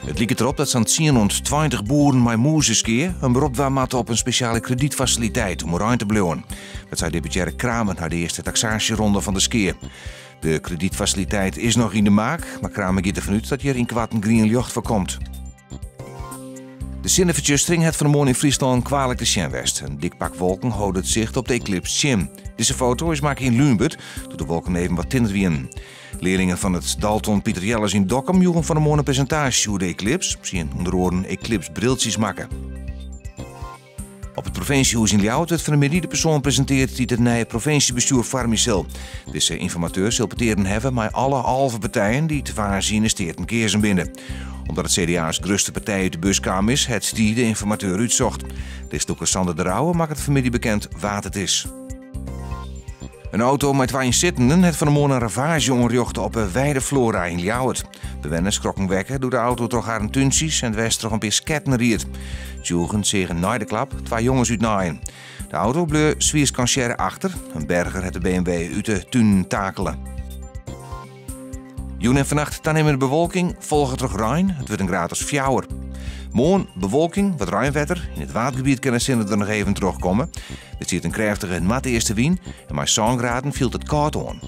Het lijkt erop dat zo'n 1020 boeren met moezeskeer een beroep maken op een speciale kredietfaciliteit om erin te blijven. Dat zei deputaire Kramer na de eerste taxatieronde van de skeer. De kredietfaciliteit is nog in de maak, maar Kramer gaat ervan uit dat hier in kwart een green licht voorkomt. De zinnenverjustering het vanmorgen in Friesland kwalijk de Sjenwest. Een dik pak wolken houdt het zicht op de eclipse Sjen. Deze foto is maken in Luenbert, door de wolken even wat tinner wien. Leerlingen van het Dalton Pieter Jellers in Dokkum joegen vanmorgen een presentatie over de eclipse. Zien onder oren eclipse briltjes maken. Op het provinciehuis in Ljouwert werd vanmiddag de persoon presenteert die het nieuwe provinciebestuur Farmicel. Deze informateur zal peteren hebben met alle halve partijen die te waar zien in steert een keer zijn binnen. Omdat het CDA's grootste partij uit de buskamer is, het die de informateur uitzocht. Desdoeker Sander de Rauwe maakt het vanmiddag bekend wat het is. Een auto met 2 inzittenden heeft vanmorgen een ravage onrjocht op een wijde flora in Ljouwert. Bewoners schrokken wekken door de auto toch haar een tunsies en het west toch een paar sketten riet. Tjoegen zeggen na de klap 2 jongens uit naaien. De auto bleef Zwiers kansjere achter. Een berger het de BMW uit de tuin takelen. Joen en vannacht dan nemen de bewolking, volgen terug Rijn. Het wordt een graad als fjouwer. Morgen bewolking, wat ruimwetter. In het watergebied kunnen zinnen er nog even terugkomen. Het ziet een krachtige matte eerste wien en met 7 graden viel het koud aan.